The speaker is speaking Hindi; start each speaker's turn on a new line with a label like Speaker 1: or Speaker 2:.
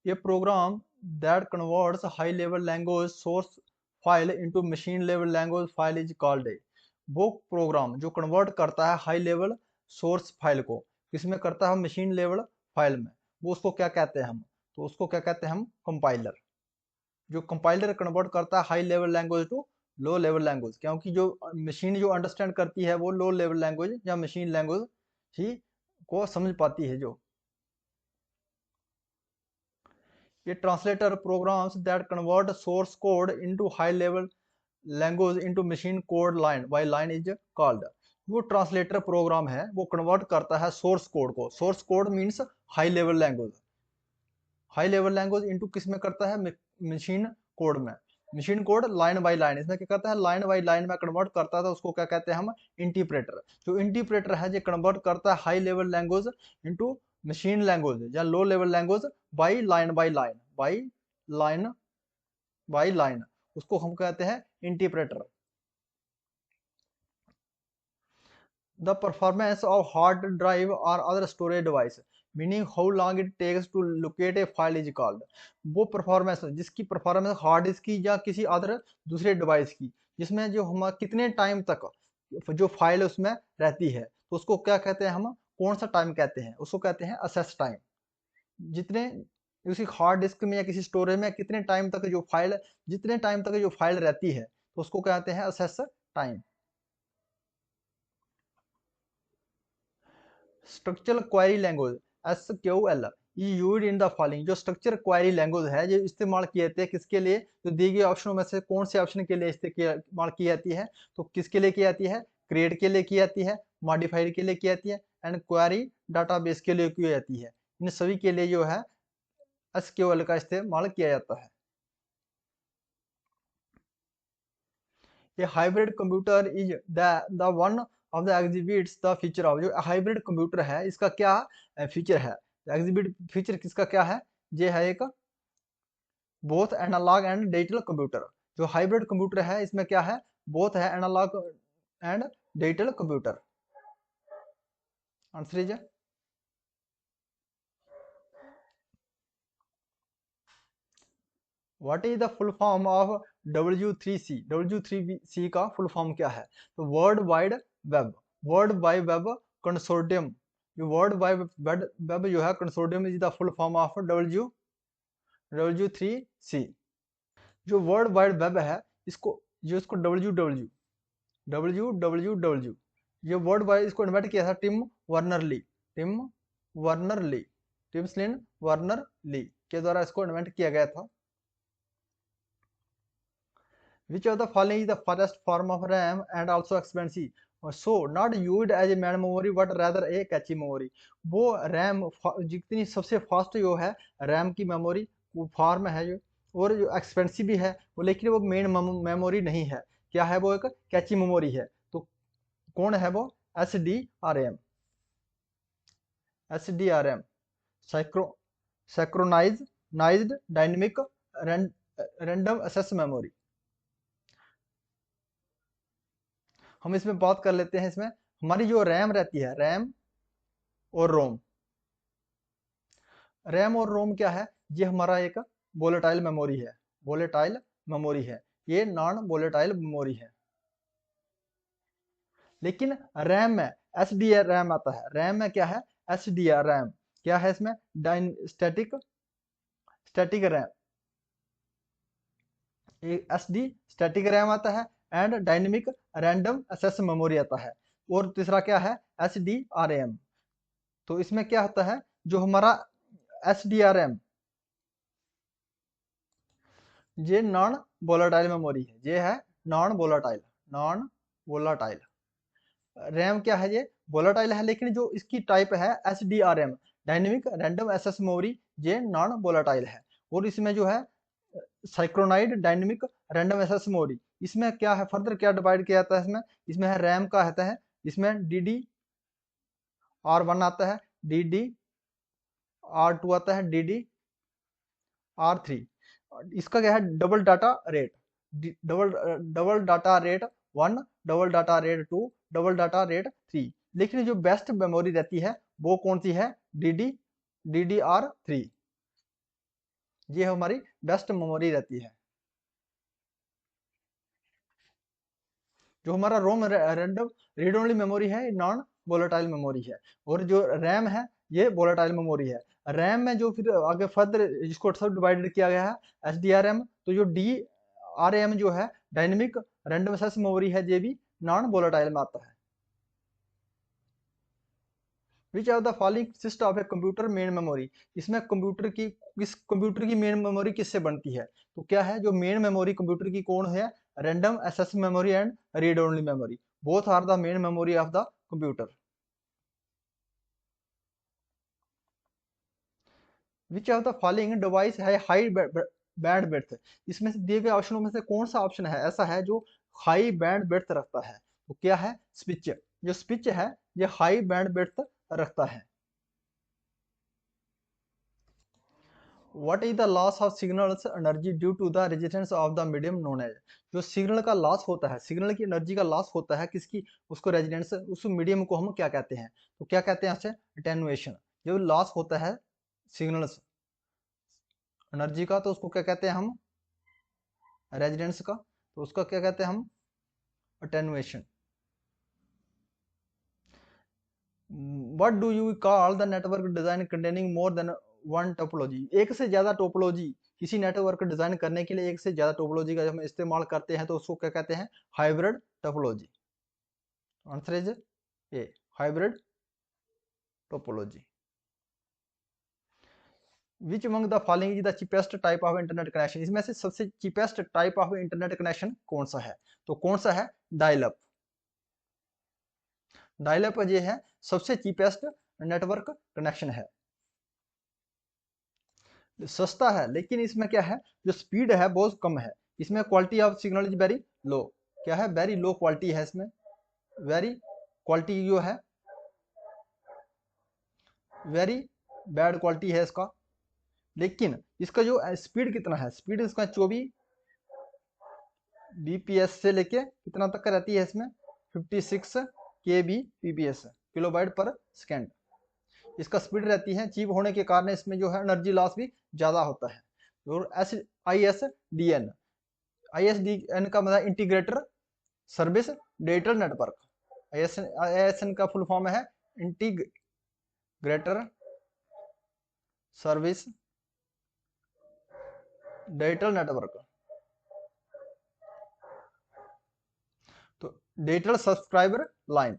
Speaker 1: A program that converts high level language source file into machine level language file is called a। वो प्रोग्राम जो कन्वर्ट करता है हाई लेवल सोर्स फाइल को किसमें करता है, मशीन लेवल फाइल में, वो उसको क्या कहते हैं हम, तो उसको क्या कहते हैं हम, कंपाइलर। जो कंपाइलर कन्वर्ट करता है high level language to low level language, क्योंकि जो मशीन जो अंडरस्टैंड करती है वो लो लेवल लैंग्वेज या मशीन लैंग्वेज ही को समझ पाती है। जो ये translator programs that convert source code into high level language into machine code line by line is called. वो ट्रांसलेटर प्रोग्राम है, वो कन्वर्ट करता है सोर्स कोड को, source code means high level language, high level language into किस में करता है, मशीन कोड में, machine code line by line, इसमें क्या करता है, लाइन बाय लाइन में कन्वर्ट करता है, तो उसको क्या कहते हैं हम, इंटरप्रेटर। जो इंटरप्रेटर है जो कन्वर्ट करता है high level language into machine language या low level language by line by line, by line by line, उसको हम कहते हैं interpreter. The performance of hard drive or other storage device, meaning how long it takes to locate a file is called। वो परफॉर्मेंस जिसकी परफॉर्मेंस हार्ड डिस्क की या किसी अदर दूसरे डिवाइस की, जिसमें जो हम कितने टाइम तक जो फाइल उसमें रहती है, तो उसको क्या कहते हैं हम, कौन सा टाइम कहते हैं, उसको कहते हैं असेस टाइम। जितने उसी हार्ड डिस्क में या किसी स्टोरेज में कितने टाइम तक जो फाइल, जितने टाइम तक जो फाइल रहती है, तो उसको कहते हैं assess time. Structural query language SQL ये यूज्ड इन द फॉलोइंग। जो स्ट्रक्चर क्वेरी लैंग्वेज है ये इस्तेमाल किए जाते हैं किसके लिए, जो दिए गए ऑप्शनों में से कौन से ऑप्शन के लिए इस्तेमाल की जाती है, तो किसके लिए की जाती है, क्रिएट के लिए की जाती है, मॉडिफाइड के लिए की जाती है, एंड क्वेरी डाटाबेस के लिए की जाती है। इन सभी के लिए जो है SQL का इस्तेमाल किया जाता है। A hybrid computer is the one of the exhibits the feature of। जो हाइब्रिड कंप्यूटर है इसका क्या फीचर है, एग्जिबिट फीचर किसका क्या है, ये है एक both analog and digital computer. जो हाइब्रिड कंप्यूटर है इसमें क्या है, बोथ है analog and digital computer. Answer is what is the full form of W3C। W3C का फुल फॉर्म क्या है, तो world wide web, world wide web consortium. जो वर्ल्ड वाइड वेब जो है consortium is the full form of W3C। जो वर्ल्ड वाइड वेब है इसको, जो इसको WWW ये वर्ल्ड वाइड इसको इन्वेंट किया था टिम वर्नर ली, टिम वर्नर ली, टिम्सलिन वर्नर ली के द्वारा इसको इन्वेंट किया गया था। Which of the following is the fastest form of RAM and also expensive? So not used as a main memory but rather a cache memory। वो RAM जितनी सबसे फास्ट जो है RAM की मेमोरी वो फॉर्म है जो, और जो एक्सपेंसिव भी है वो, लेकिन वो मेन मेमोरी नहीं है, क्या है वो, एक कैची मेमोरी है। तो कौन है वो, SDRM, SDRM synchronised dynamic random access memory. हम इसमें बात कर लेते हैं, इसमें हमारी जो रैम रहती है, रैम और रोम, रैम और रोम क्या है, ये हमारा एक वोलेटाइल मेमोरी है, वोलेटाइल मेमोरी है, ये नॉन वोलेटाइल मेमोरी है। लेकिन रैम में SDR रैम आता है, रैम में क्या है, SDR रैम क्या है, इसमें static static RAM, SD static RAM आता है, and dynamic random access memory आता है, और तीसरा क्या है, SDRAM। तो इसमें क्या होता है, जो हमारा SDRM ये नॉन वोलाटाइल मेमोरी है, ये है non volatile, non volatile. RAM क्या है, ये वोलाटाइल है, लेकिन जो इसकी टाइप है SDRM dynamic random access memory, ये नॉन वोलाटाइल है। और इसमें जो है synchronized dynamic random access memory, इसमें क्या है, फर्दर क्या डिवाइड किया जाता है, इसमें इसमें है रैम का आता है, इसमें DDR1 आता है, DDR2 आता है, DDR3। इसका क्या है, double data rate, double data rate 1, double data rate 2, double data rate 3। लेकिन जो बेस्ट मेमोरी रहती है वो कौन सी है, DDR3। ये हमारी बेस्ट मेमोरी रहती है। जो हमारा रोम रैंडम रीड ओनली मेमोरी है, नॉन वोलेटाइल मेमोरी है। और जो रैम है ये वोलेटाइल मेमोरी है। रैम में जो फिर आगे फर्दर इसको सब डिवाइडेड किया गया है SDRM। तो जो DRAM जो है डायनेमिक रैंडम एक्सेस मेमोरी है, ये भी नॉन वोलेटाइल में आता है। विच of the following cyst of a computer main memory. इसमें कंप्यूटर की मेन मेमोरी किससे बनती है? तो क्या है जो मेन मेमोरी कंप्यूटर की कौन है? Random access memory and read only memory, both are the main memory of the computer. Which of the following device है हाई बैंड विड्थ। इसमें से दिए गए ऑप्शनों में से कौन सा ऑप्शन है ऐसा है जो हाई बैंड विड्थ रखता है? तो क्या है? स्विच। जो स्विच है ये हाई बैंड विड्थ रखता है। What is the loss of signals energy due to the resistance of the medium known as। जो सिग्नल का लॉस होता है, सिग्नल की एनर्जी का लॉस होता है किसकी? उसको रेजिडेंस, उस मीडियम को हम क्या कहते हैं? तो क्या कहते हैं यहाँ से? अटेनुएशन। जो लॉस होता है सिग्नल्स एनर्जी का, तो उसको क्या कहते हैं हम? रेजिडेंस का। तो उसका क्या कहते हैं हम? Attenuation. What do you call the network design containing more than one topology। एक से ज्यादा टोपोलॉजी किसी नेटवर्क डिजाइन करने के लिए एक से ज्यादा टोपोलॉजी का जब हम इस्तेमाल करते हैं तो उसको क्या कहते हैं? Hybrid topology. Answer is a, hybrid topology. Which among the following is the cheapest type of internet connection. इसमें से सबसे cheapest type of internet connection कौन सा है? तो कौन सा है? Dial up. डायल अप ये है सबसे चीपेस्ट नेटवर्क कनेक्शन है। सस्ता है लेकिन इसमें क्या है, जो स्पीड है बहुत कम है। इसमें quality of signal is very low. क्या है? वेरी लो क्वालिटी है इसमें। वेरी क्वालिटी जो है वेरी बैड क्वालिटी है इसका। लेकिन इसका जो स्पीड कितना है? स्पीड इसका 24 bps से लेके कितना तक का रहती है इसमें? 56 kbps, किलोबाइट पर सेकेंड इसका स्पीड रहती है। चीप होने के कारण इसमें जो है एनर्जी लॉस भी ज्यादा होता है। और ISDN, ISDN का मतलब integrator service digital network. ISN का फुल फॉर्म है इंटीग्रेटर सर्विस डिजिटल नेटवर्क। तो डिजिटल सब्सक्राइबर लाइन।